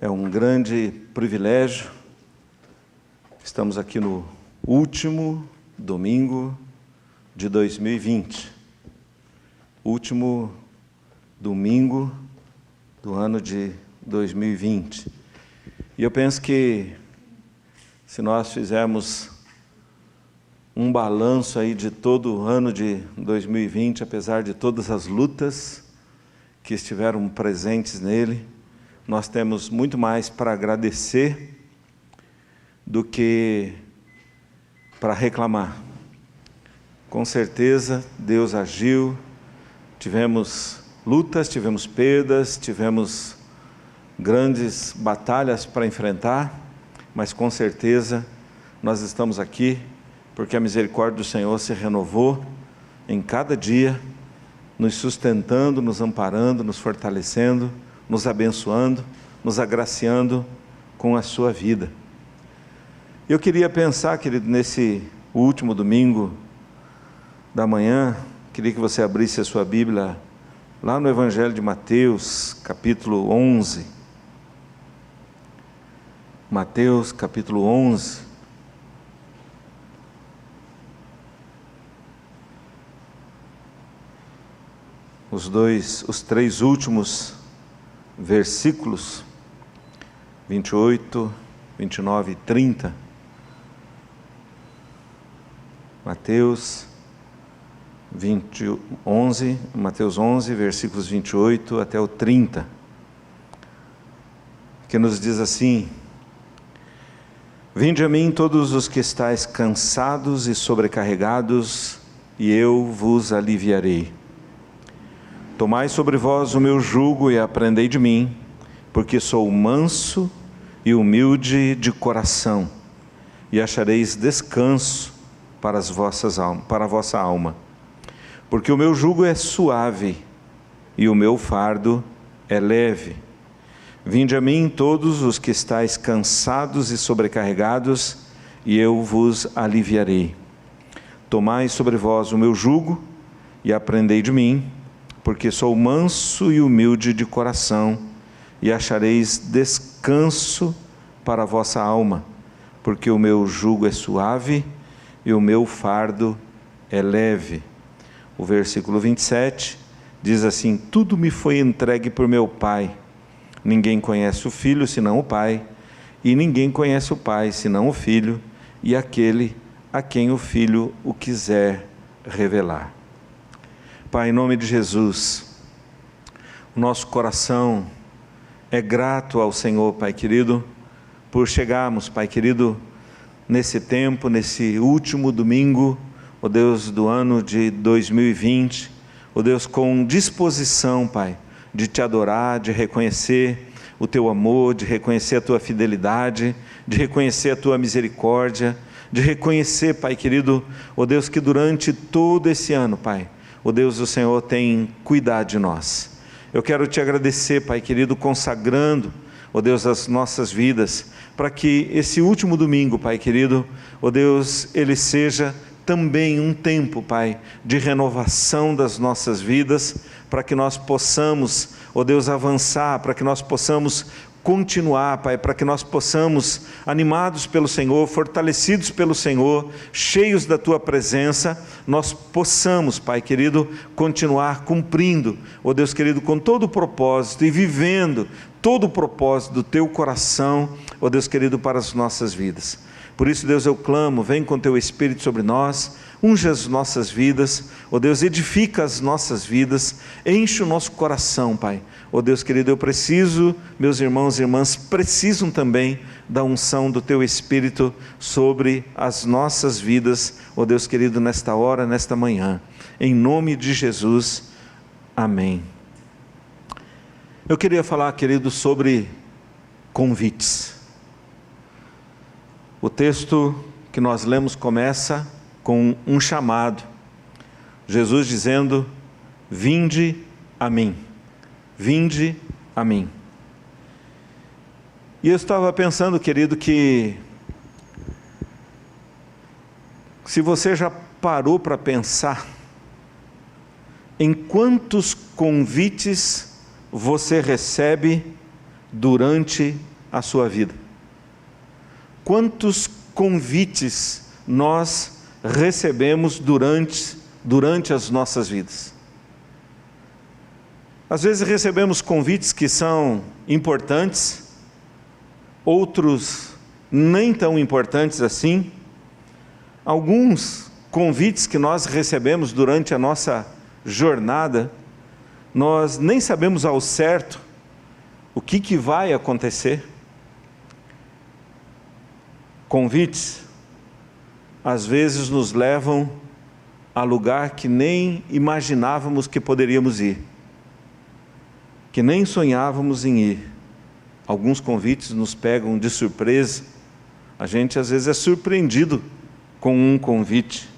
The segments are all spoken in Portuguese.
É um grande privilégio. Estamos aqui no último domingo de 2020. Último domingo do ano de 2020. E eu penso que se nós fizermos um balanço aí de todo o ano de 2020, apesar de todas as lutas que estiveram presentes nele, nós temos muito mais para agradecer do que para reclamar. Com certeza Deus agiu, tivemos lutas, tivemos perdas, tivemos grandes batalhas para enfrentar, mas com certeza nós estamos aqui porque a misericórdia do Senhor se renovou em cada dia, nos sustentando, nos amparando, nos fortalecendo, nos abençoando, nos agraciando com a sua vida. Eu queria pensar, querido, nesse último domingo da manhã, queria que você abrisse a sua Bíblia lá no Evangelho de Mateus, capítulo 11. Mateus, capítulo 11. Os três últimos versículos, 28, 29 e 30. Mateus 11, versículos 28 até o 30, que nos diz assim: Vinde a mim todos os que estáis cansados e sobrecarregados, e eu vos aliviarei. Tomai sobre vós o meu jugo e aprendei de mim, porque sou manso e humilde de coração, e achareis descanso para a vossa alma. Porque o meu jugo é suave e o meu fardo é leve. Vinde a mim todos os que estáis cansados e sobrecarregados, e eu vos aliviarei. Tomai sobre vós o meu jugo e aprendei de mim, porque sou manso e humilde de coração, e achareis descanso para a vossa alma, porque o meu jugo é suave e o meu fardo é leve. O versículo 27 diz assim: Tudo me foi entregue por meu Pai. Ninguém conhece o Filho senão o Pai, e ninguém conhece o Pai senão o Filho, e aquele a quem o Filho o quiser revelar. Pai, em nome de Jesus, o nosso coração é grato ao Senhor, Pai querido, por chegarmos, Pai querido, nesse tempo, nesse último domingo, ó Deus, do ano de 2020, ó Deus, com disposição, Pai, de te adorar, de reconhecer o teu amor, de reconhecer a tua fidelidade, de reconhecer a tua misericórdia, de reconhecer, Pai querido, ó Deus, que durante todo esse ano, Pai, ó Deus, o Senhor tem cuidado de nós. Eu quero te agradecer, Pai querido, consagrando, ó Deus, as nossas vidas, para que esse último domingo, Pai querido, ó Deus, ele seja também um tempo, Pai, de renovação das nossas vidas, para que nós possamos, ó Deus, avançar, para que nós possamos continuar, Pai, para que nós possamos, animados pelo Senhor, fortalecidos pelo Senhor, cheios da Tua presença, nós possamos, Pai querido, continuar cumprindo, ó Deus querido, com todo o propósito e vivendo todo o propósito do Teu coração, ó Deus querido, para as nossas vidas. Por isso, Deus, eu clamo, vem com Teu Espírito sobre nós, unge as nossas vidas, ó Deus, edifica as nossas vidas, enche o nosso coração, Pai. Ó Deus querido, eu preciso, meus irmãos e irmãs precisam também da unção do Teu Espírito sobre as nossas vidas, ó Deus querido, nesta hora, nesta manhã. Em nome de Jesus, amém. Eu queria falar, querido, sobre convites. O texto que nós lemos começa com um chamado. Jesus dizendo: Vinde a mim. Vinde a mim. E eu estava pensando, querido, que se você já parou para pensar em quantos convites você recebe durante a sua vida? Quantos convites nós recebemos durante as nossas vidas? Às vezes recebemos convites que são importantes, outros nem tão importantes assim. Alguns convites que nós recebemos durante a nossa jornada, nós nem sabemos ao certo o que vai acontecer. Convites, às vezes, nos levam a lugar que nem imaginávamos que poderíamos ir, que nem sonhávamos em ir. Alguns convites nos pegam de surpresa. A gente, às vezes, é surpreendido com um convite.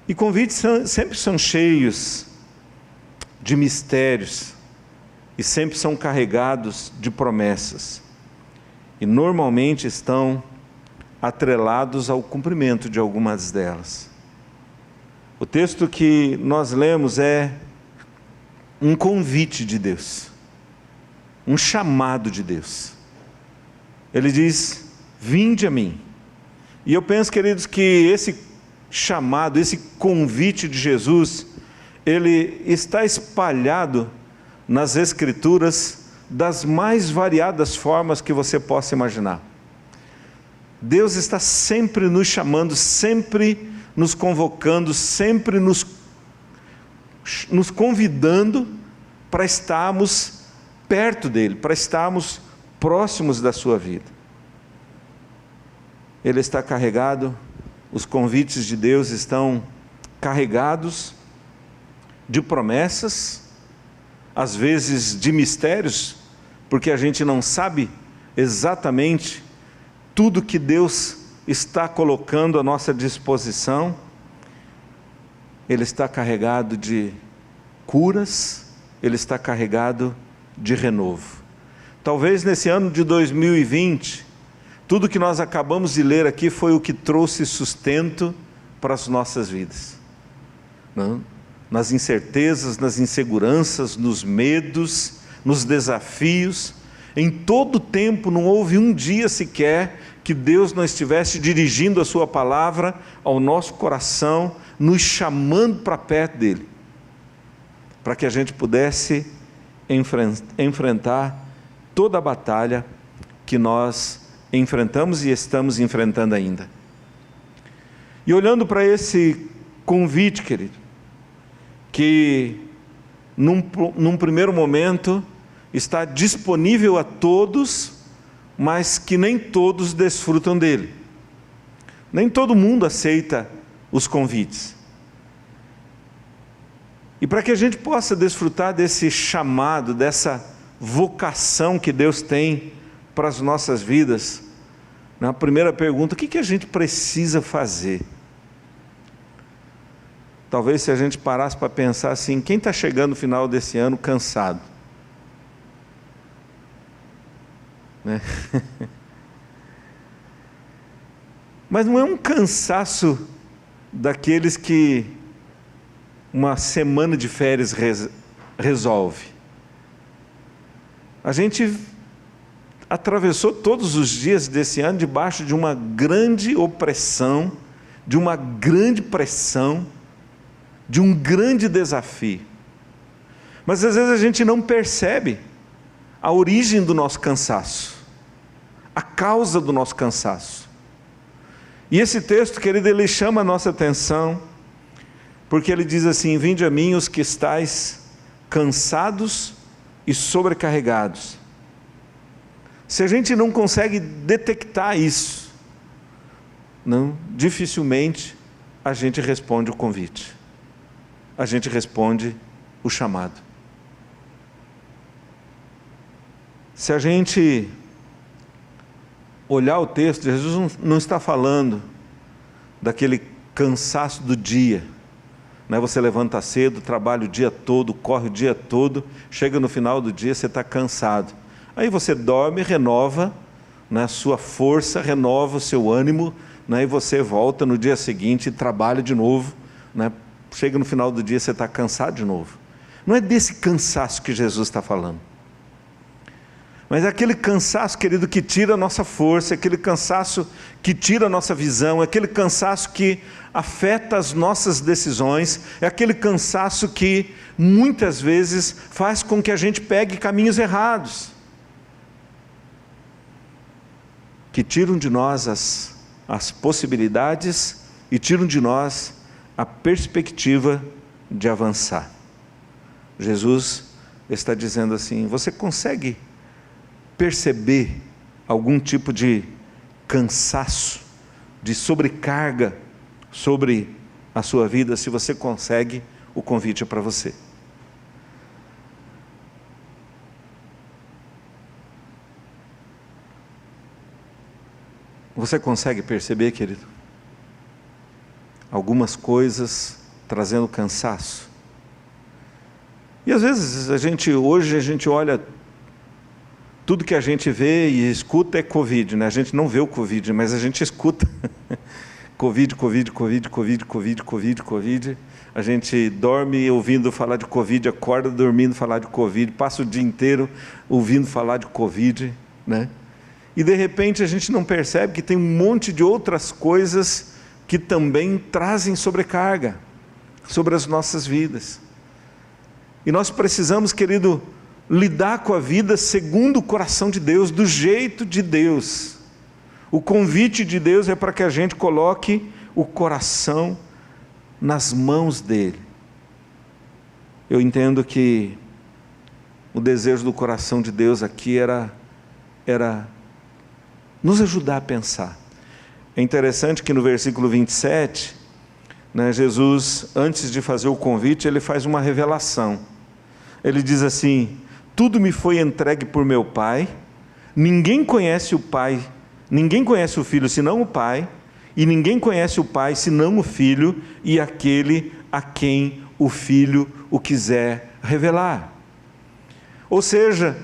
E convites sempre são cheios de mistérios e sempre são carregados de promessas. E normalmente estão atrelados ao cumprimento de algumas delas. O texto que nós lemos é um convite de Deus, um chamado de Deus. Ele diz: vinde a mim. E eu penso, queridos, que esse chamado, esse convite de Jesus, ele está espalhado nas Escrituras das mais variadas formas que você possa imaginar. Deus está sempre nos chamando, sempre nos convocando, sempre nos convidando para estarmos perto dEle, para estarmos próximos da sua vida. Ele está carregado, os convites de Deus estão carregados de promessas, às vezes de mistérios, porque a gente não sabe exatamente tudo que Deus está colocando à nossa disposição. Ele está carregado de curas, ele está carregado de renovo. Talvez nesse ano de 2020, tudo que nós acabamos de ler aqui foi o que trouxe sustento para as nossas vidas. Não? Nas incertezas, nas inseguranças, nos medos, nos desafios, em todo o tempo não houve um dia sequer que Deus não estivesse dirigindo a sua palavra ao nosso coração, nos chamando para perto dEle, para que a gente pudesse enfrentar toda a batalha que nós enfrentamos e estamos enfrentando ainda. E olhando para esse convite, querido, que num primeiro momento está disponível a todos, mas que nem todos desfrutam dele. Nem todo mundo aceita os convites. E para que a gente possa desfrutar desse chamado, dessa vocação que Deus tem para as nossas vidas, na primeira pergunta: o que a gente precisa fazer? Talvez se a gente parasse para pensar assim, quem está chegando no final desse ano cansado? Né? Mas não é um cansaço daqueles que uma semana de férias resolve. A gente atravessou todos os dias desse ano debaixo de uma grande opressão, de uma grande pressão, de um grande desafio. Mas às vezes a gente não percebe a origem do nosso cansaço, a causa do nosso cansaço. E esse texto, querido, ele chama a nossa atenção, porque ele diz assim: vinde a mim os que estáis cansados e sobrecarregados. Se a gente não consegue detectar isso, dificilmente a gente responde o convite, a gente responde o chamado. Se a gente olhar o texto, Jesus não está falando daquele cansaço do dia, né? Você levanta cedo, trabalha o dia todo, corre o dia todo, chega no final do dia, você está cansado. Aí você dorme, renova, né, a sua força, renova o seu ânimo, né, e você volta no dia seguinte e trabalha de novo, né? Chega no final do dia, você está cansado de novo. Não é desse cansaço que Jesus está falando. Mas é aquele cansaço, querido, que tira a nossa força, aquele cansaço que tira a nossa visão, aquele cansaço que afeta as nossas decisões, é aquele cansaço que muitas vezes faz com que a gente pegue caminhos errados, que tiram de nós as possibilidades e tiram de nós a perspectiva de avançar. Jesus está dizendo assim: você consegue perceber algum tipo de cansaço, de sobrecarga sobre a sua vida? Se você consegue, o convite é para você. Você consegue perceber, querido, algumas coisas trazendo cansaço? E às vezes hoje a gente olha, tudo que a gente vê e escuta é Covid, né? A gente não vê o Covid, mas a gente escuta Covid. A gente dorme ouvindo falar de Covid, acorda dormindo falar de Covid, passa o dia inteiro ouvindo falar de Covid, né? E de repente a gente não percebe que tem um monte de outras coisas que também trazem sobrecarga sobre as nossas vidas. E nós precisamos, querido, lidar com a vida segundo o coração de Deus, do jeito de Deus. O convite de Deus é para que a gente coloque o coração nas mãos dele. Eu entendo que o desejo do coração de Deus aqui era nos ajudar a pensar. É interessante que no versículo 27, né, Jesus, antes de fazer o convite, ele faz uma revelação. Ele diz assim: tudo me foi entregue por meu Pai, ninguém conhece o Pai, ninguém conhece o Filho senão o Pai, e ninguém conhece o Pai senão o Filho e aquele a quem o Filho o quiser revelar. Ou seja,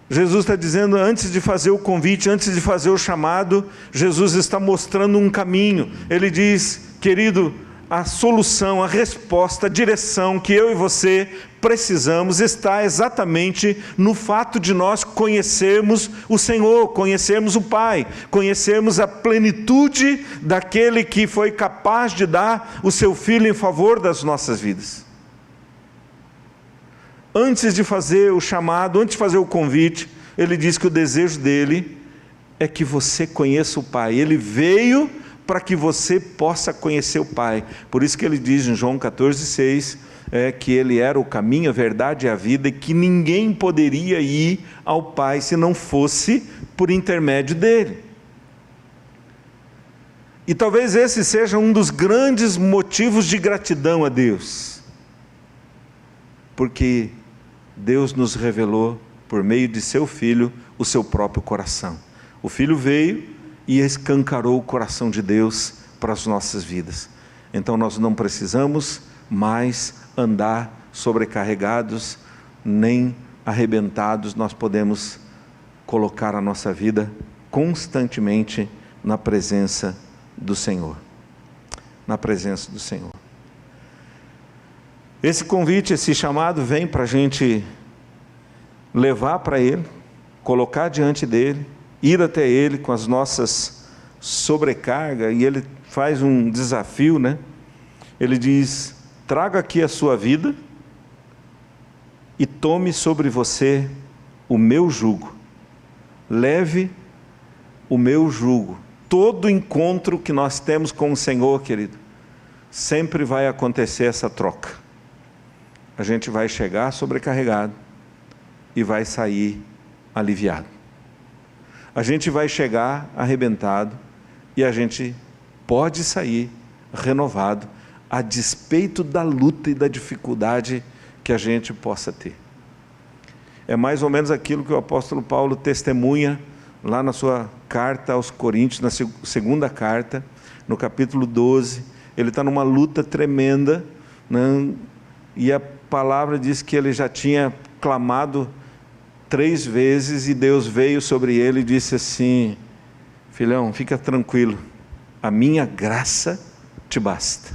Jesus está dizendo, antes de fazer o convite, antes de fazer o chamado, Jesus está mostrando um caminho. Ele diz: querido, a solução, a resposta, a direção que eu e você precisamos está exatamente no fato de nós conhecermos o Senhor, conhecermos o Pai, conhecermos a plenitude daquele que foi capaz de dar o seu Filho em favor das nossas vidas. Antes de fazer o chamado, antes de fazer o convite, ele diz que o desejo dele é que você conheça o Pai. Ele veio para que você possa conhecer o Pai. Por isso que ele diz em João 14,6, que ele era o caminho, a verdade e a vida, e que ninguém poderia ir ao Pai se não fosse por intermédio dele. E talvez esse seja um dos grandes motivos de gratidão a Deus, porque Deus nos revelou, por meio de seu Filho, o seu próprio coração. O Filho veio e escancarou o coração de Deus para as nossas vidas. Então nós não precisamos mais andar sobrecarregados, nem arrebentados. Nós podemos colocar a nossa vida constantemente na presença do Senhor. Na presença do Senhor. Esse convite, esse chamado vem para a gente levar para Ele, colocar diante dEle, ir até Ele com as nossas sobrecargas, e Ele faz um desafio, né? Ele diz: traga aqui a sua vida e tome sobre você o meu jugo, leve o meu jugo. Todo encontro que nós temos com o Senhor, querido, sempre vai acontecer essa troca. A gente vai chegar sobrecarregado e vai sair aliviado. A gente vai chegar arrebentado e a gente pode sair renovado, a despeito da luta e da dificuldade que a gente possa ter. É mais ou menos aquilo que o apóstolo Paulo testemunha lá na sua carta aos Coríntios, na segunda carta, no capítulo 12. Ele está numa luta tremenda, né? E a palavra diz que ele já tinha clamado 3 vezes e Deus veio sobre ele e disse assim: filhão, fica tranquilo, a minha graça te basta,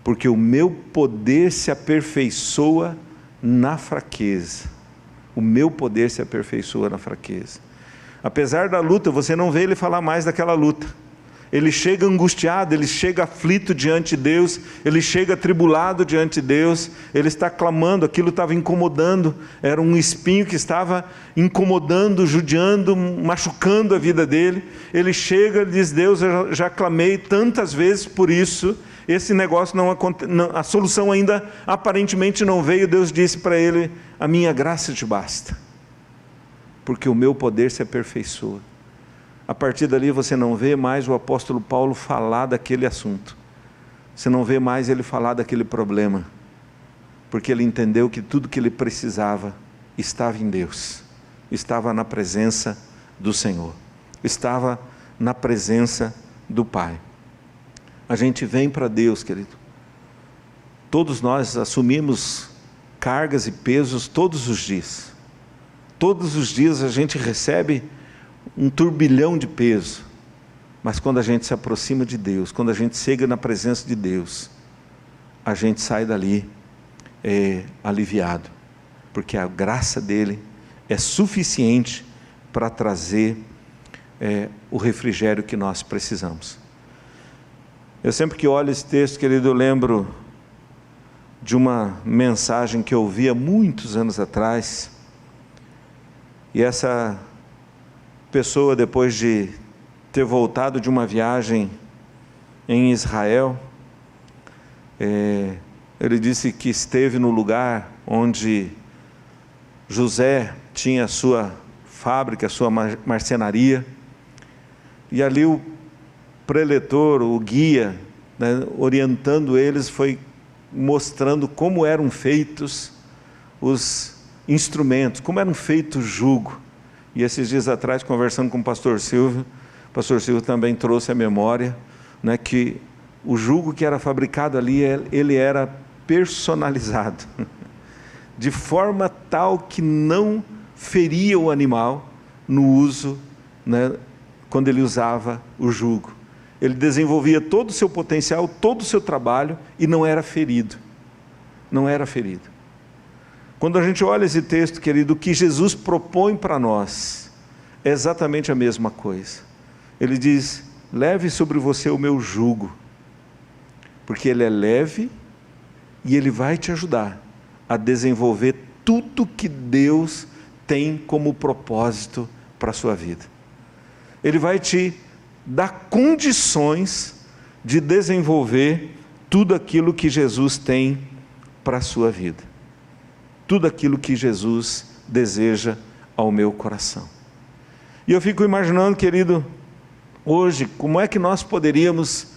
porque o meu poder se aperfeiçoa na fraqueza. O meu poder se aperfeiçoa na fraqueza. Apesar da luta, você não vê ele falar mais daquela luta. Ele chega angustiado, ele chega aflito diante de Deus, ele chega atribulado diante de Deus, ele está clamando, aquilo estava incomodando, era um espinho que estava incomodando, judiando, machucando a vida dele. Ele chega e diz: Deus, eu já clamei tantas vezes por isso, esse negócio a solução ainda aparentemente não veio. Deus disse para ele: a minha graça te basta, porque o meu poder se aperfeiçoa. A partir dali você não vê mais o apóstolo Paulo falar daquele assunto, você não vê mais ele falar daquele problema, porque ele entendeu que tudo que ele precisava estava em Deus, estava na presença do Senhor, estava na presença do Pai. A gente vem para Deus, querido, todos nós assumimos cargas e pesos todos os dias a gente recebe um turbilhão de peso, mas quando a gente se aproxima de Deus, quando a gente chega na presença de Deus, a gente sai dali aliviado, porque a graça dele é suficiente para trazer o refrigério que nós precisamos. Eu sempre que olho esse texto, querido, eu lembro de uma mensagem que eu ouvi há muitos anos atrás, e essa pessoa, depois de ter voltado de uma viagem em Israel, ele disse que esteve no lugar onde José tinha a sua fábrica, a sua marcenaria, e ali o preletor, o guia, né, orientando eles, foi mostrando como eram feitos os instrumentos, como eram feitos o jugo. E esses dias atrás, conversando com o pastor Silvio também trouxe à memória, né, que o jugo que era fabricado ali, ele era personalizado, de forma tal que não feria o animal no uso, né, quando ele usava o jugo. Ele desenvolvia todo o seu potencial, todo o seu trabalho, e não era ferido. Não era ferido. Quando a gente olha esse texto, querido, o que Jesus propõe para nós é exatamente a mesma coisa. Ele diz: leve sobre você o meu jugo, porque ele é leve e ele vai te ajudar a desenvolver tudo que Deus tem como propósito para a sua vida. Ele vai te dar condições de desenvolver tudo aquilo que Jesus tem para a sua vida. Tudo aquilo que Jesus deseja ao meu coração. E eu fico imaginando, querido, hoje, como é que nós poderíamos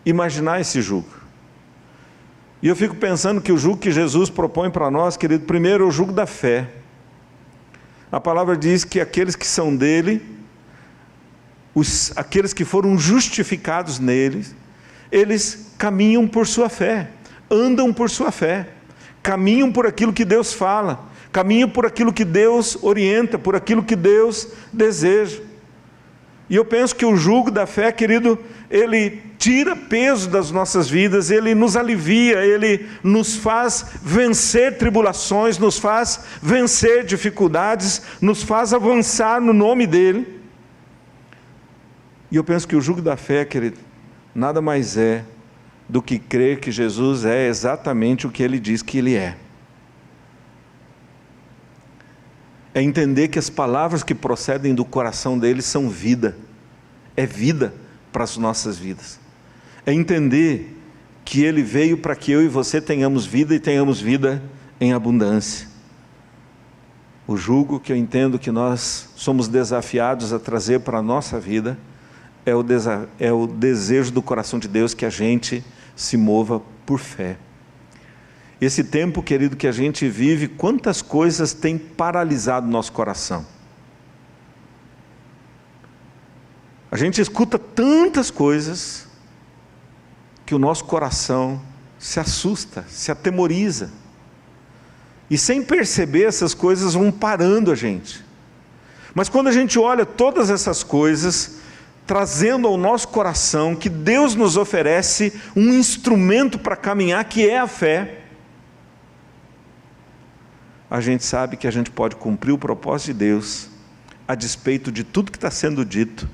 imaginar esse jugo? E eu fico pensando que o jugo que Jesus propõe para nós, querido, primeiro é o jugo da fé. A palavra diz que aqueles que são dele, aqueles que foram justificados nele, eles caminham por sua fé, andam por sua fé, caminham por aquilo que Deus fala, caminham por aquilo que Deus orienta, por aquilo que Deus deseja. E eu penso que o jugo da fé, querido, ele tira peso das nossas vidas, ele nos alivia, ele nos faz vencer tribulações, nos faz vencer dificuldades, nos faz avançar no nome dele. E eu penso que o jugo da fé, querido, nada mais é do que crer que Jesus é exatamente o que ele diz que ele é. É entender que as palavras que procedem do coração dele são vida, é vida para as nossas vidas. É entender que ele veio para que eu e você tenhamos vida e tenhamos vida em abundância. O jugo que eu entendo que nós somos desafiados a trazer para a nossa vida é o desejo do coração de Deus que a gente se mova por fé. Esse tempo, querido, que a gente vive, quantas coisas tem paralisado nosso coração? A gente escuta tantas coisas que o nosso coração se assusta, se atemoriza. E sem perceber, essas coisas vão parando a gente. Mas quando a gente olha todas essas coisas, trazendo ao nosso coração que Deus nos oferece um instrumento para caminhar, que é a fé. a gente sabe que a gente pode cumprir o propósito de Deus, a despeito de tudo que está sendo dito,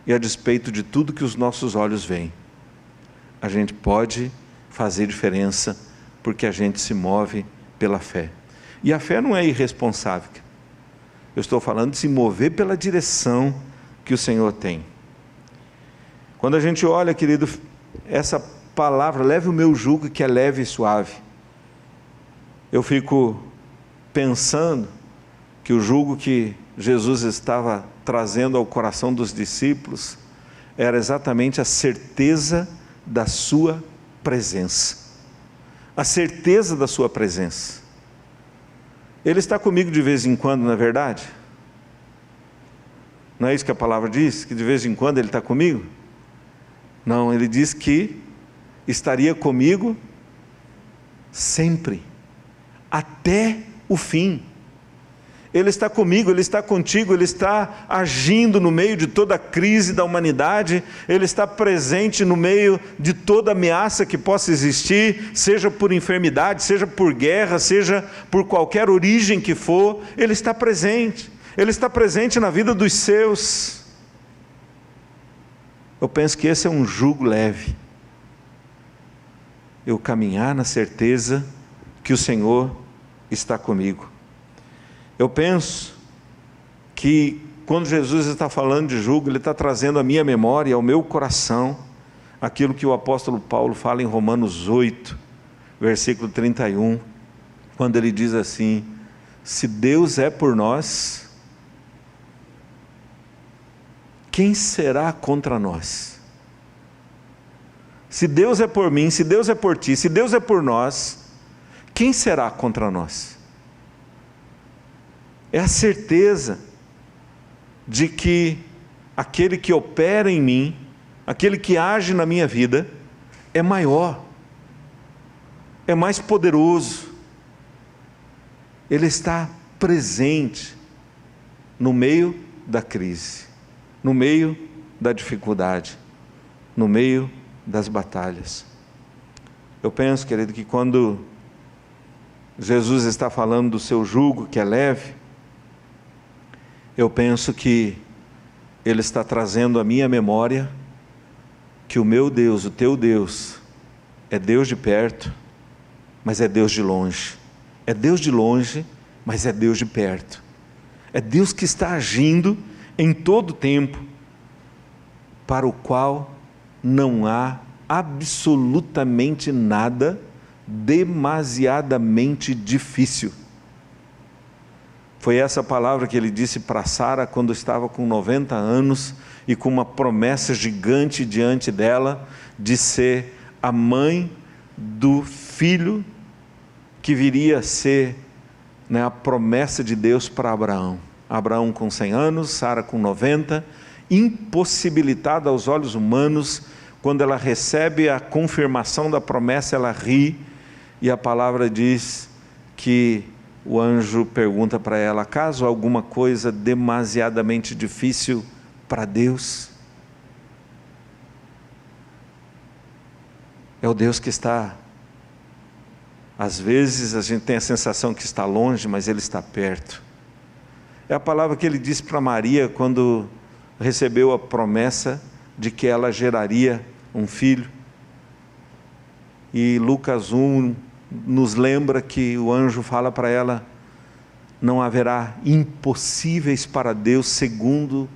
e a despeito de tudo que os nossos olhos veem. A gente pode fazer diferença, porque a gente se move pela fé. E a fé não é irresponsável. Eu estou falando de se mover pela direção que o Senhor tem. Quando a gente olha, querido, essa palavra, leve o meu jugo que é leve e suave. Eu fico pensando que o jugo que Jesus estava trazendo ao coração dos discípulos era exatamente a certeza da sua presença. A certeza da sua presença. Ele está comigo de vez em quando, não é verdade? Não é isso que a palavra diz? Que de vez em quando Ele está comigo? Não, Ele diz que estaria comigo sempre, até o fim. Ele está comigo, Ele está contigo, Ele está agindo no meio de toda a crise da humanidade, Ele está presente no meio de toda ameaça que possa existir, seja por enfermidade, seja por guerra, seja por qualquer origem que for, Ele está presente na vida dos seus. Eu penso que esse é um jugo leve, eu caminhar na certeza que o Senhor está comigo. Eu penso que quando Jesus está falando de jugo, Ele está trazendo à minha memória, ao meu coração, aquilo que o apóstolo Paulo fala em Romanos 8, versículo 31, quando ele diz assim: se Deus é por nós, quem será contra nós? Se Deus é por mim, se Deus é por ti, se Deus é por nós, quem será contra nós? É a certeza de que aquele que opera em mim, aquele que age na minha vida, é maior, é mais poderoso. Ele está presente no meio da crise, no meio da dificuldade, no meio das batalhas. Eu penso, querido, que quando Jesus está falando do seu jugo que é leve, eu penso que Ele está trazendo à minha memória que o meu Deus, o teu Deus, é Deus de perto, mas é Deus de longe. É Deus de longe, mas é Deus de perto. É Deus que está agindo em todo tempo, para o qual não há absolutamente nada demasiadamente difícil. Foi essa palavra que Ele disse para Sara quando estava com 90 anos e com uma promessa gigante diante dela de ser a mãe do filho que viria a ser, a promessa de Deus para Abraão. Abraão com 100 anos, Sara com 90, impossibilitada aos olhos humanos. Quando ela recebe a confirmação da promessa, ela ri, e a palavra diz que o anjo pergunta para ela: acaso alguma coisa demasiadamente difícil para Deus? É o Deus que está, às vezes a gente tem a sensação que está longe, mas Ele está perto. É a palavra que Ele disse para Maria quando recebeu a promessa de que ela geraria um filho. E Lucas 1 nos lembra que o anjo fala para ela: não haverá impossíveis para Deus, segundo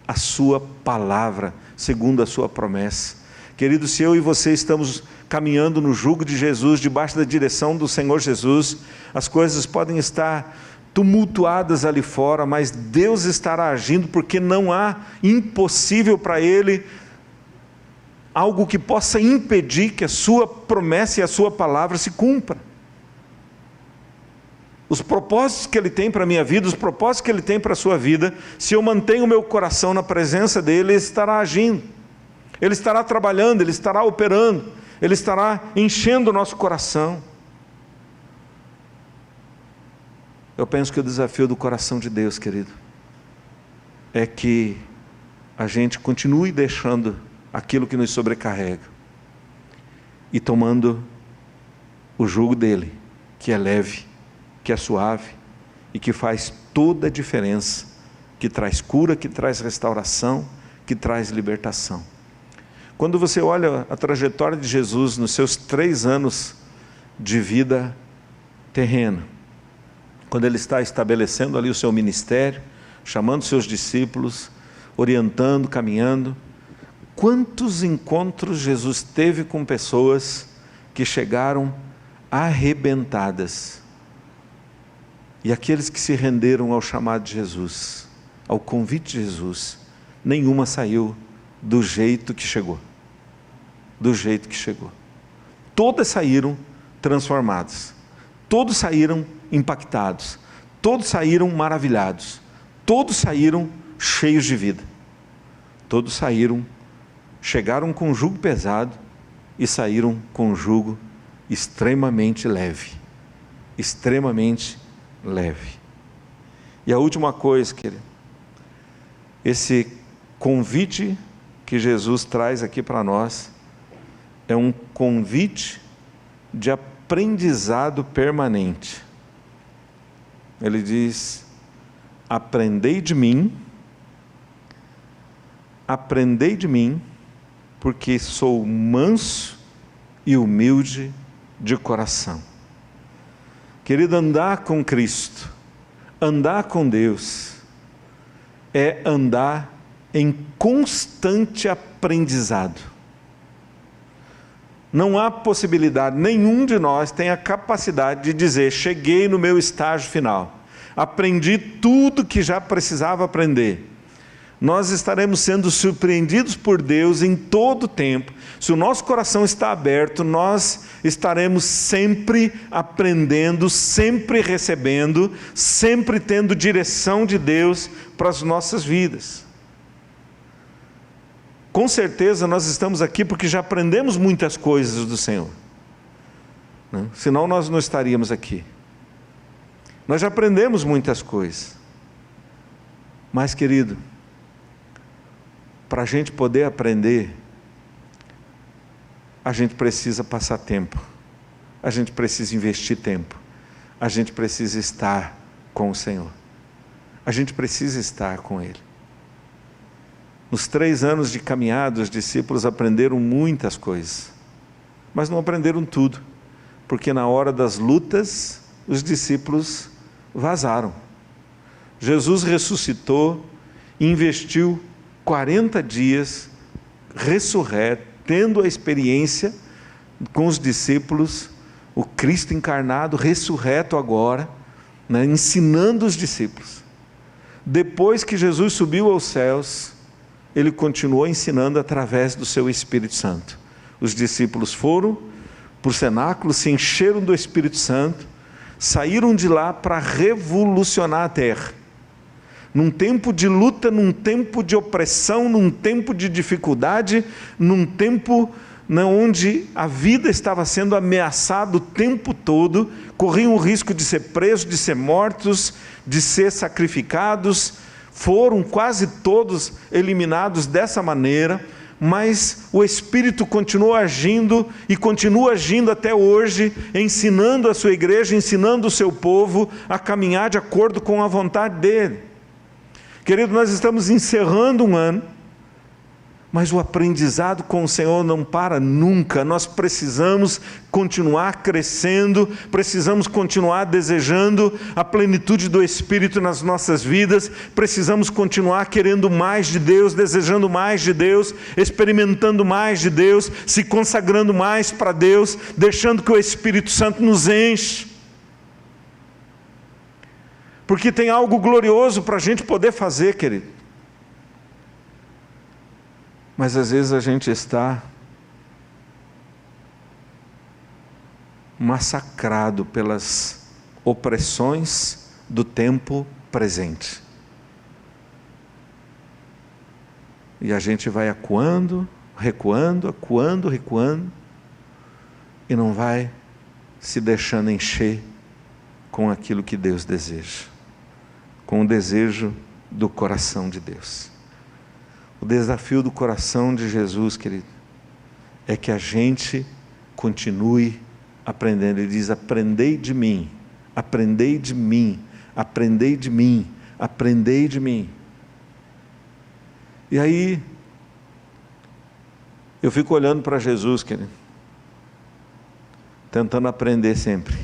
a sua palavra, segundo a sua promessa. Querido, se eu e você estamos caminhando no jugo de Jesus, debaixo da direção do Senhor Jesus, as coisas podem estar tumultuadas ali fora, mas Deus estará agindo, porque não há impossível para Ele, algo que possa impedir que a sua promessa e a sua palavra se cumpra. Os propósitos que Ele tem para a minha vida, os propósitos que Ele tem para a sua vida, se eu mantenho o meu coração na presença dEle, Ele estará agindo, Ele estará trabalhando, Ele estará operando, Ele estará enchendo o nosso coração. Eu penso que o desafio do coração de Deus, querido, é que a gente continue deixando aquilo que nos sobrecarrega e tomando o jugo dEle, que é leve, que é suave e que faz toda a diferença, que traz cura, que traz restauração, que traz libertação. Quando você olha a trajetória de Jesus nos seus 3 anos de vida terrena, quando ele está estabelecendo ali o seu ministério, chamando seus discípulos, orientando, caminhando, quantos encontros Jesus teve com pessoas que chegaram arrebentadas, e aqueles que se renderam ao chamado de Jesus, ao convite de Jesus, nenhuma saiu do jeito que chegou, todas saíram transformadas, todos saíram impactados, todos saíram maravilhados, todos saíram cheios de vida, todos chegaram com um jugo pesado e saíram com um jugo extremamente leve, E a última coisa, querido, esse convite que Jesus traz aqui para nós, é um convite de aprendizado permanente. Ele diz: aprendei de mim, porque sou manso e humilde de coração. Querido, andar com Cristo, andar com Deus, é andar em constante aprendizado. Não há possibilidade, nenhum de nós tem a capacidade de dizer: cheguei no meu estágio final, aprendi tudo que já precisava aprender. Nós estaremos sendo surpreendidos por Deus em todo o tempo. Se o nosso coração está aberto, nós estaremos sempre aprendendo, sempre recebendo, sempre tendo direção de Deus para as nossas vidas. Com certeza nós estamos aqui porque já aprendemos muitas coisas do Senhor, né? Senão nós não estaríamos aqui. Nós já aprendemos muitas coisas. Mas, querido, para a gente poder aprender, a gente precisa passar tempo, a gente precisa investir tempo, a gente precisa estar com o Senhor, a gente precisa estar com Ele. Nos 3 anos de caminhada, os discípulos aprenderam muitas coisas, mas não aprenderam tudo, porque na hora das lutas, os discípulos vazaram. Jesus ressuscitou, investiu 40 dias ressurreto, tendo a experiência com os discípulos, o Cristo encarnado, ressurreto agora, né, ensinando os discípulos. Depois que Jesus subiu aos céus, Ele continuou ensinando através do seu Espírito Santo. Os discípulos foram para o cenáculo, se encheram do Espírito Santo, saíram de lá para revolucionar a terra. Num tempo de luta, num tempo de opressão, num tempo de dificuldade, num tempo onde a vida estava sendo ameaçada o tempo todo, corriam o risco de ser presos, de ser mortos, de ser sacrificados, foram quase todos eliminados dessa maneira, mas o Espírito continuou agindo e continua agindo até hoje, ensinando a sua igreja, ensinando o seu povo a caminhar de acordo com a vontade dEle. Querido, nós estamos encerrando um ano, mas o aprendizado com o Senhor não para nunca. Nós precisamos continuar crescendo, precisamos continuar desejando a plenitude do Espírito nas nossas vidas, precisamos continuar querendo mais de Deus, desejando mais de Deus, experimentando mais de Deus, se consagrando mais para Deus, deixando que o Espírito Santo nos enche. Porque tem algo glorioso para a gente poder fazer, querido. Mas às vezes a gente está massacrado pelas opressões do tempo presente. E a gente vai acuando, recuando, e não vai se deixando encher com aquilo que Deus deseja, com o desejo do coração de Deus. O desafio do coração de Jesus, querido, é que a gente continue aprendendo. Ele diz: aprendei de mim, aprendei de mim, aprendei de mim, aprendei de mim. E aí, eu fico olhando para Jesus, querido, tentando aprender sempre.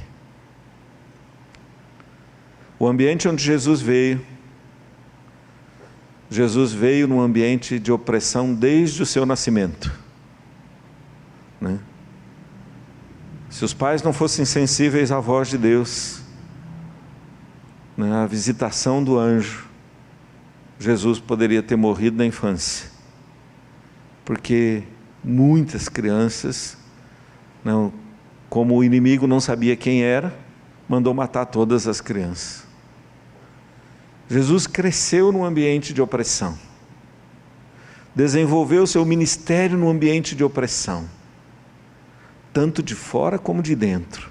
O ambiente onde Jesus veio num ambiente de opressão desde o seu nascimento, né? Se os pais não fossem sensíveis à voz de Deus, né, à visitação do anjo, Jesus poderia ter morrido na infância, porque muitas crianças, não, como o inimigo não sabia quem era, mandou matar todas as crianças. Jesus cresceu num ambiente de opressão, desenvolveu seu ministério num ambiente de opressão, tanto de fora como de dentro,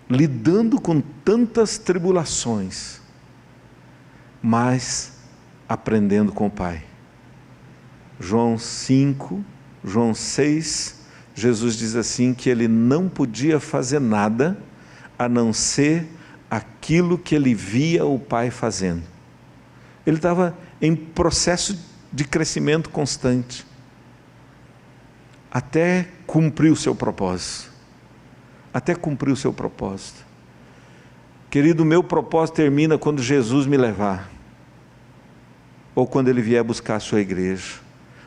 lidando com tantas tribulações, mas aprendendo com o Pai. João 5, João 6, Jesus diz assim que ele não podia fazer nada a não ser aquilo que ele via o Pai fazendo. Ele estava em processo de crescimento constante, até cumprir o seu propósito. Até cumprir o seu propósito. Querido, o meu propósito termina quando Jesus me levar, ou quando Ele vier buscar a sua igreja.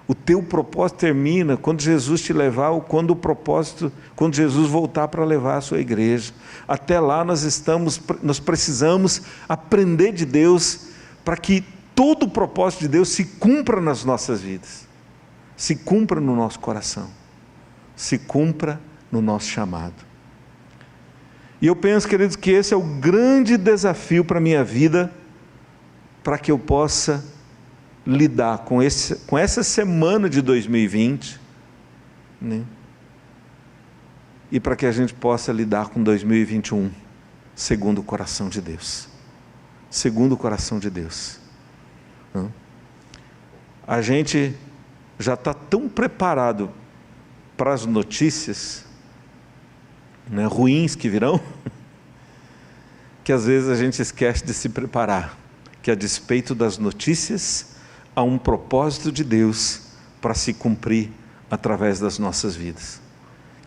O teu propósito termina quando Jesus te levar, ou quando Jesus voltar para levar a sua igreja. Até lá nós precisamos aprender de Deus, para que todo o propósito de Deus se cumpra nas nossas vidas, se cumpra no nosso coração, se cumpra no nosso chamado. E eu penso, queridos, que esse é o grande desafio para a minha vida, para que eu possa lidar com essa semana de 2020, né? E para que a gente possa lidar com 2021, segundo o coração de Deus. Segundo o coração de Deus. A gente já está tão preparado para as notícias, né, ruins que virão, que às vezes a gente esquece de se preparar, que a despeito das notícias, há um propósito de Deus para se cumprir através das nossas vidas,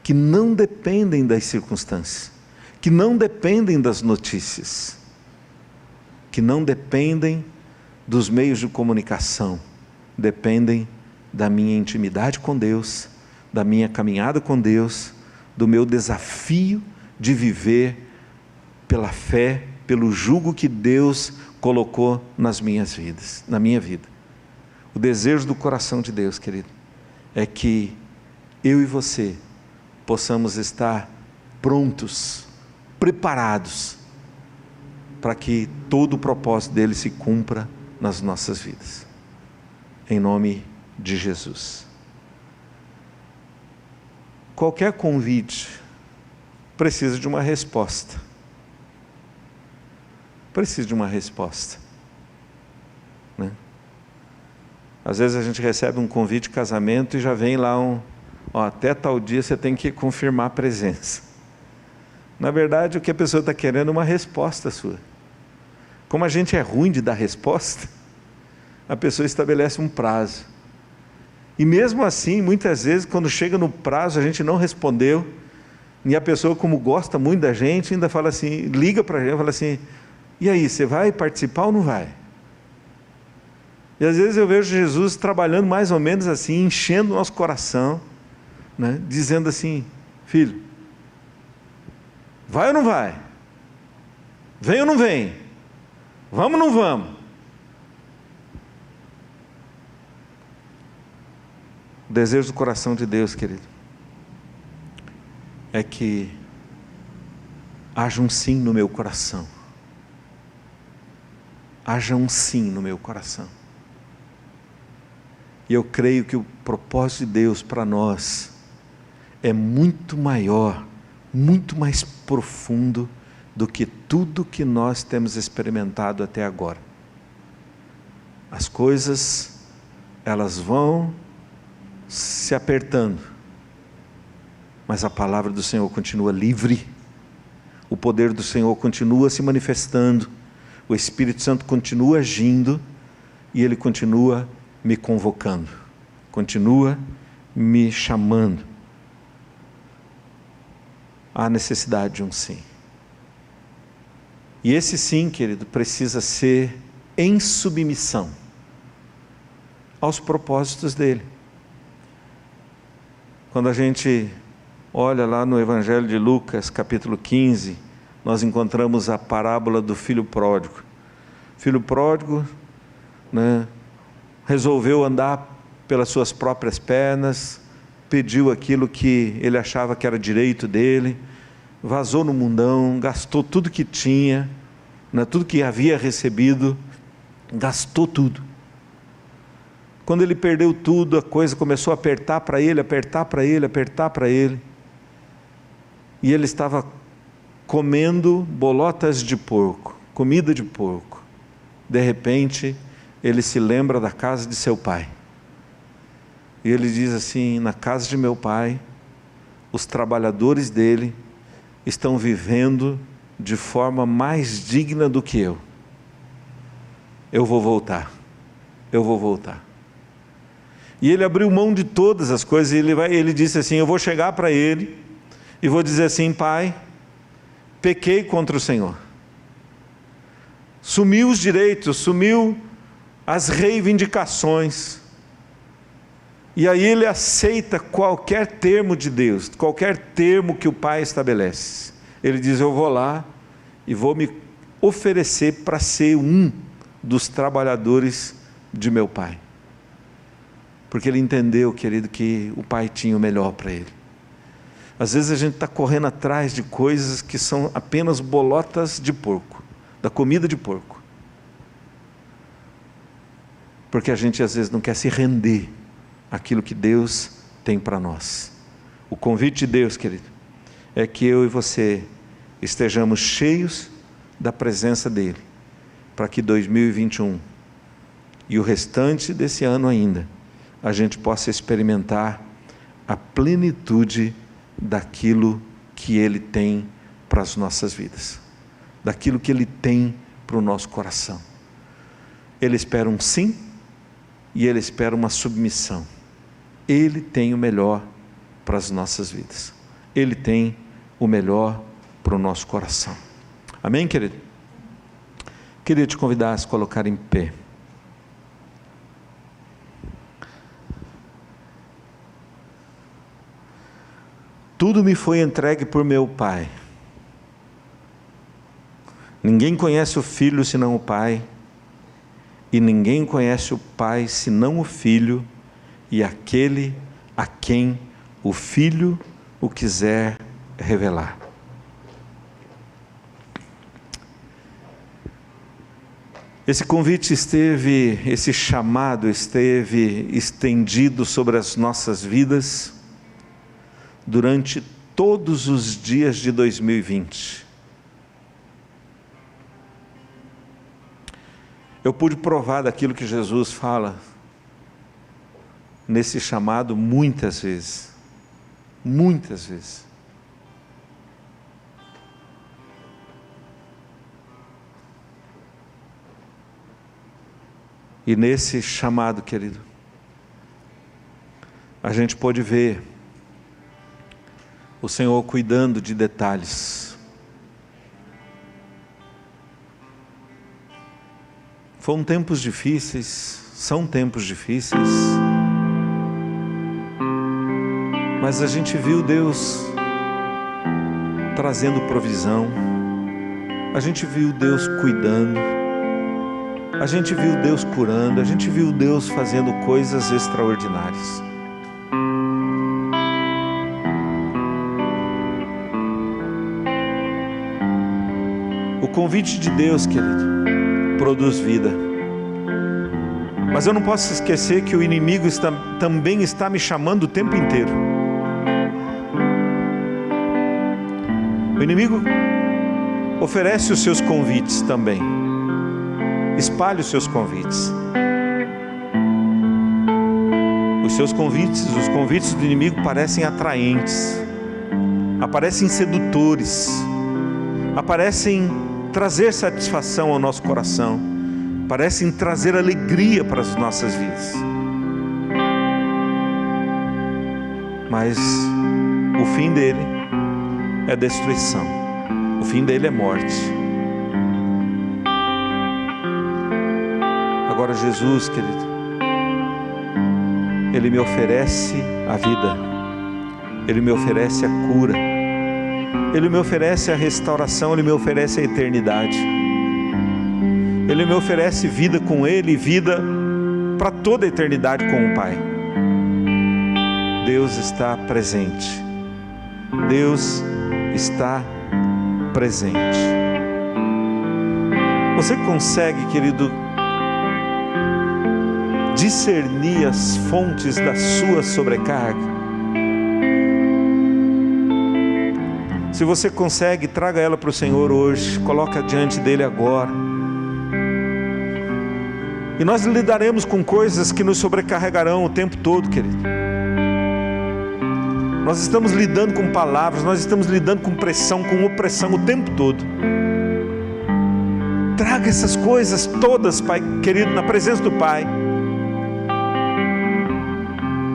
que não dependem das circunstâncias, que não dependem das notícias, que não dependem dos meios de comunicação, dependem da minha intimidade com Deus, da minha caminhada com Deus, do meu desafio de viver pela fé, pelo jugo que Deus colocou na minha vida. O desejo do coração de Deus, querido, é que eu e você possamos estar prontos, preparados, para que todo o propósito dele se cumpra nas nossas vidas. Em nome de Jesus. Qualquer convite precisa de uma resposta. Precisa de uma resposta, né? Às vezes a gente recebe um convite de casamento e já vem lá até tal dia você tem que confirmar a presença. Na verdade, o que a pessoa está querendo é uma resposta sua. Como a gente é ruim de dar resposta, a pessoa estabelece um prazo. E mesmo assim, muitas vezes, quando chega no prazo, a gente não respondeu, e a pessoa, como gosta muito da gente, ainda fala assim, liga para a gente e fala assim, e aí, você vai participar ou não vai? E às vezes eu vejo Jesus trabalhando mais ou menos assim, enchendo o nosso coração, né? Dizendo assim, filho, vai ou não vai? Vem ou não vem? Vamos ou não vamos? O desejo do coração de Deus, querido, é que haja um sim no meu coração. Haja um sim no meu coração. E eu creio que o propósito de Deus para nós é muito maior, muito mais profundo do que tudo que nós temos experimentado até agora. As coisas, elas vão se apertando, mas a palavra do Senhor continua livre, o poder do Senhor continua se manifestando, o Espírito Santo continua agindo e Ele continua me convocando, continua me chamando. Há necessidade de um sim. E esse sim, querido, precisa ser em submissão aos propósitos dele. Quando a gente olha lá no Evangelho de Lucas, capítulo 15, nós encontramos a parábola do filho pródigo. O filho pródigo, resolveu andar pelas suas próprias pernas, pediu aquilo que ele achava que era direito dele, vazou no mundão, gastou tudo que tinha, tudo que havia recebido, gastou tudo. Quando ele perdeu tudo, a coisa começou a apertar para ele, apertar para ele, apertar para ele. E ele estava comendo bolotas de porco, comida de porco. De repente, ele se lembra da casa de seu pai. E ele diz assim: na casa de meu pai, os trabalhadores dele estão vivendo de forma mais digna do que eu. Eu vou voltar. Eu vou voltar. E ele abriu mão de todas as coisas, e ele disse assim: eu vou chegar para ele e vou dizer assim: pai, pequei contra o Senhor. Sumiu os direitos, sumiu as reivindicações. E aí ele aceita qualquer termo de Deus, qualquer termo que o pai estabelece. Ele diz: eu vou lá e vou me oferecer para ser um dos trabalhadores de meu pai. Porque ele entendeu, querido, que o pai tinha o melhor para ele. Às vezes a gente está correndo atrás de coisas que são apenas bolotas de porco, da comida de porco. Porque a gente às vezes não quer se render àquilo que Deus tem para nós. O convite de Deus, querido, é que eu e você estejamos cheios da presença dEle, para que 2021 e o restante desse ano ainda, a gente possa experimentar a plenitude daquilo que Ele tem para as nossas vidas, daquilo que Ele tem para o nosso coração. Ele espera um sim e Ele espera uma submissão. Ele tem o melhor para as nossas vidas. Ele tem o melhor para o nosso coração. Amém, querido? Queria te convidar a se colocar em pé. Tudo me foi entregue por meu Pai. Ninguém conhece o Filho senão o Pai, e ninguém conhece o Pai senão o Filho, e aquele a quem o Filho o quiser revelar. Esse convite esse chamado esteve estendido sobre as nossas vidas durante todos os dias de 2020. Eu pude provar daquilo que Jesus fala nesse chamado muitas vezes. Muitas vezes. E nesse chamado, querido, a gente pôde ver o Senhor cuidando de detalhes. Foram tempos difíceis, são tempos difíceis, mas a gente viu Deus trazendo provisão, a gente viu Deus cuidando, a gente viu Deus curando, a gente viu Deus fazendo coisas extraordinárias. O convite de Deus, querido, produz vida. Mas eu não posso esquecer que o inimigo também está me chamando o tempo inteiro. O inimigo oferece os seus convites também. Espalhe os seus convites. Os seus convites, os convites do inimigo parecem atraentes, aparecem sedutores. parecem trazer satisfação ao nosso coração, parecem trazer alegria para as nossas vidas. Mas o fim dele é destruição, o fim dele é morte. Agora Jesus, querido, Ele me oferece a vida, Ele me oferece a cura, Ele me oferece a restauração, Ele me oferece a eternidade. Ele me oferece vida com Ele, vida para toda a eternidade com o Pai. Deus está presente. Deus está presente. Você consegue, querido, discernir as fontes da sua sobrecarga? Se você consegue, traga ela para o Senhor hoje, coloca diante dele agora. E nós lidaremos com coisas que nos sobrecarregarão o tempo todo, querido. Nós estamos lidando com palavras, nós estamos lidando com pressão, com opressão o tempo todo. Traga essas coisas todas, Pai querido, na presença do Pai.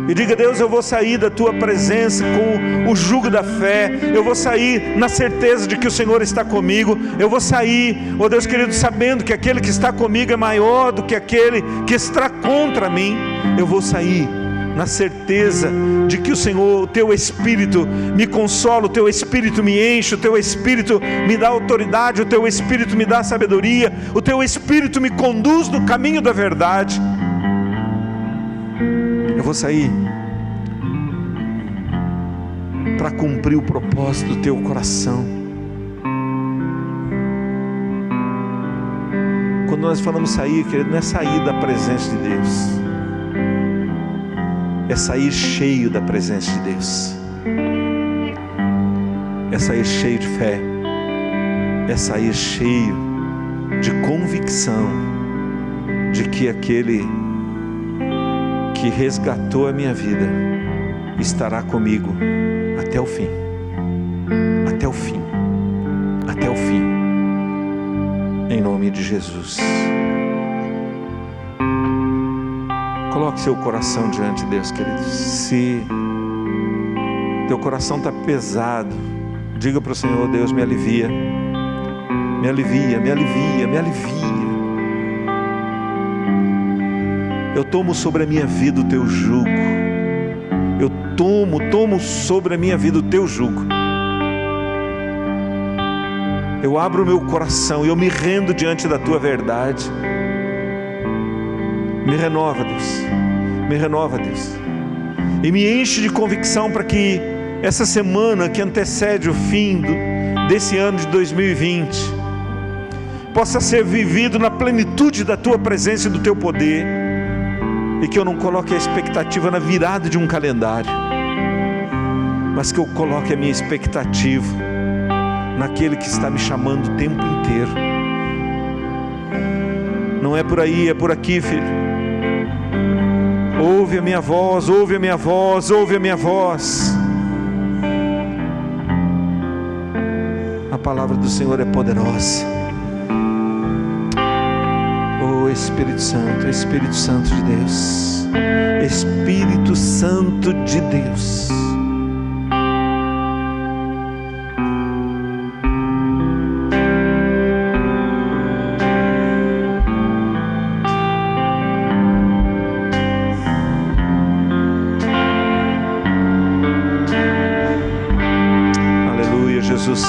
E diga: Deus, eu vou sair da Tua presença com o jugo da fé. Eu vou sair na certeza de que o Senhor está comigo. Eu vou sair, ó Deus querido, sabendo que aquele que está comigo é maior do que aquele que está contra mim. Eu vou sair na certeza de que o Senhor, o Teu Espírito me consola, o Teu Espírito me enche, o Teu Espírito me dá autoridade, o Teu Espírito me dá sabedoria, o Teu Espírito me conduz no caminho da verdade. Eu vou sair para cumprir o propósito do Teu coração. Quando nós falamos sair, querido, não é sair da presença de Deus, é sair cheio da presença de Deus, é sair cheio de fé, é sair cheio de convicção de que aquele que resgatou a minha vida estará comigo até o fim, até o fim, até o fim, em nome de Jesus. Coloque seu coração diante de Deus, querido. Se teu coração está pesado, diga para o Senhor: Deus, me alivia, me alivia, me alivia, me alivia. Eu tomo sobre a minha vida o Teu jugo. Eu tomo sobre a minha vida o Teu jugo. Eu abro o meu coração e eu me rendo diante da Tua verdade. Me renova, Deus. Me renova, Deus. E me enche de convicção para que essa semana que antecede o fim desse ano de 2020 possa ser vivido na plenitude da Tua presença e do Teu poder. E que eu não coloque a expectativa na virada de um calendário, mas que eu coloque a minha expectativa naquele que está me chamando o tempo inteiro. Não é por aí, é por aqui, filho. Ouve a minha voz, ouve a minha voz, ouve a minha voz. A palavra do Senhor é poderosa. Espírito Santo, Espírito Santo de Deus, Espírito Santo de Deus. Aleluia, Jesus.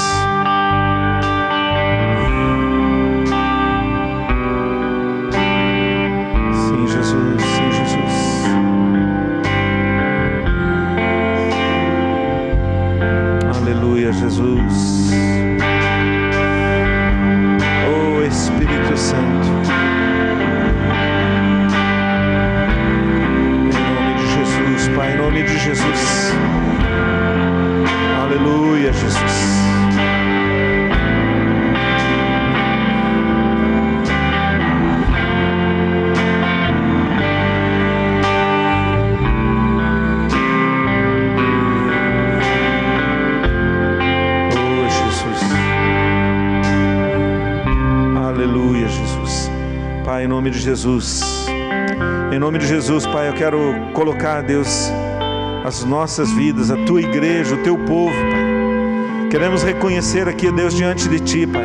Jesus, oh Espírito Santo, em nome de Jesus, Pai, em nome de Jesus, aleluia, Jesus. em nome de Jesus. Em nome de Jesus, Pai, eu quero colocar, Deus, as nossas vidas, a Tua igreja, o Teu povo, Pai. Queremos reconhecer aqui, Deus, diante de Ti, Pai,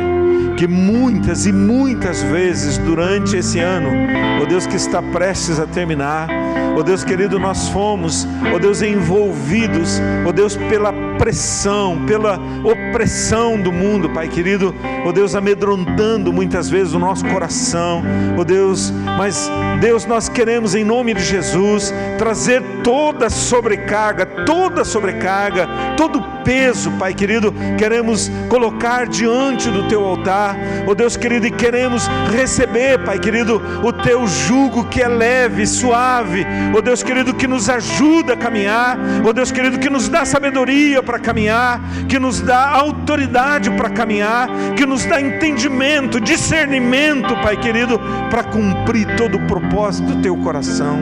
que muitas e muitas vezes durante esse ano, ó Deus, que está prestes a terminar, ó Deus querido, nós fomos, ó Deus, envolvidos, ó Deus, pela pressão, pela opressão do mundo, Pai querido, ó Deus, amedrontando muitas vezes o nosso coração, ó Deus, mas Deus, nós queremos em nome de Jesus trazer toda sobrecarga, todo peso, Pai querido, queremos colocar diante do Teu altar, ó Deus querido, e queremos receber, Pai querido, o Teu jugo que é leve, suave, ó Deus querido, que nos ajuda a caminhar, ó Deus querido, que nos dá sabedoria para caminhar, que nos dá autoridade para caminhar, que nos dá entendimento, discernimento, Pai querido, para cumprir todo o propósito do Teu coração.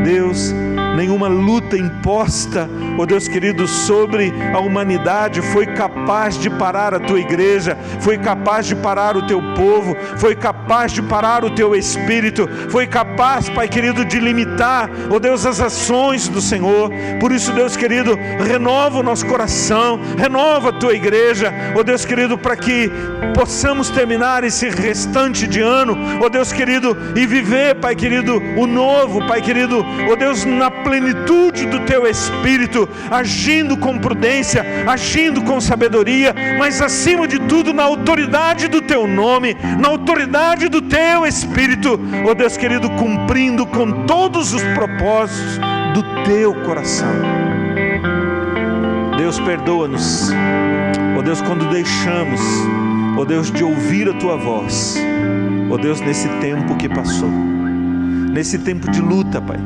Deus, nenhuma luta imposta, ó Deus querido, sobre a humanidade foi capaz de parar a Tua igreja, foi capaz de parar o Teu povo, foi capaz de parar o Teu Espírito, foi capaz, Pai querido, de limitar, ó Deus, as ações do Senhor. Por isso, Deus querido, renova o nosso coração, renova a Tua igreja, ó Deus querido, para que possamos terminar esse restante de ano, ó Deus querido, e viver, Pai querido, o novo, Pai querido, ó Deus, na plenitude do Teu Espírito, agindo com prudência, agindo com sabedoria, mas acima de tudo na autoridade do Teu nome, na autoridade do Teu Espírito, ó Deus querido, cumprindo com todos os propósitos do Teu coração. Deus, perdoa-nos, ó Deus, quando deixamos, ó Deus, de ouvir a Tua voz, ó Deus, nesse tempo que passou, nesse tempo de luta, Pai,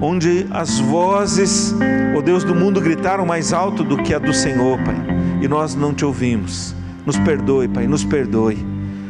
onde as vozes, ó Deus, do mundo gritaram mais alto do que a do Senhor, Pai, e nós não Te ouvimos. Nos perdoe, Pai, nos perdoe.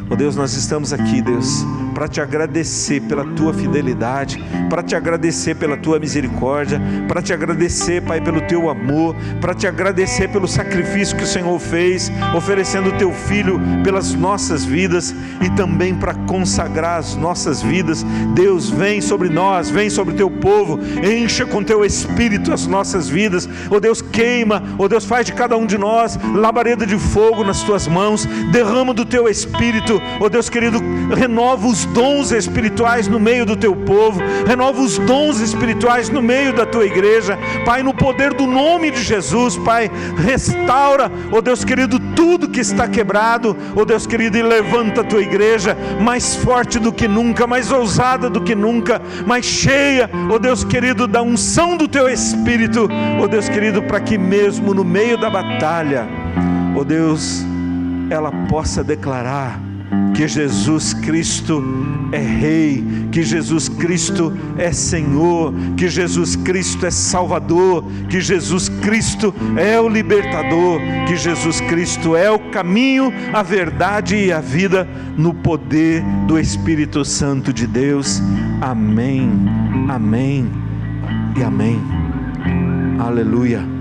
Ó Deus, nós estamos aqui, Deus, para Te agradecer pela Tua fidelidade, para Te agradecer pela Tua misericórdia, para Te agradecer, Pai, pelo Teu amor, para Te agradecer pelo sacrifício que o Senhor fez, oferecendo o Teu Filho pelas nossas vidas, e também para consagrar as nossas vidas. Deus, vem sobre nós, vem sobre o Teu povo, encha com Teu Espírito as nossas vidas. Ó Deus, queima, ó Deus, faz de cada um de nós labareda de fogo nas Tuas mãos, derrama do Teu Espírito, ó Deus querido, renova os dons espirituais no meio do Teu povo, renova os dons espirituais no meio da Tua igreja, Pai, no poder do nome de Jesus, Pai, restaura, ó Deus querido, tudo que está quebrado, ó Deus querido, e levanta a Tua igreja mais forte do que nunca, mais ousada do que nunca, mais cheia, ó Deus querido, da unção do Teu Espírito, ó Deus querido, para que mesmo no meio da batalha, ó Deus, ela possa declarar que Jesus Cristo é Rei, que Jesus Cristo é Senhor, que Jesus Cristo é Salvador, que Jesus Cristo é o Libertador, que Jesus Cristo é o caminho, a verdade e a vida, no poder do Espírito Santo de Deus. Amém, amém e amém. Aleluia.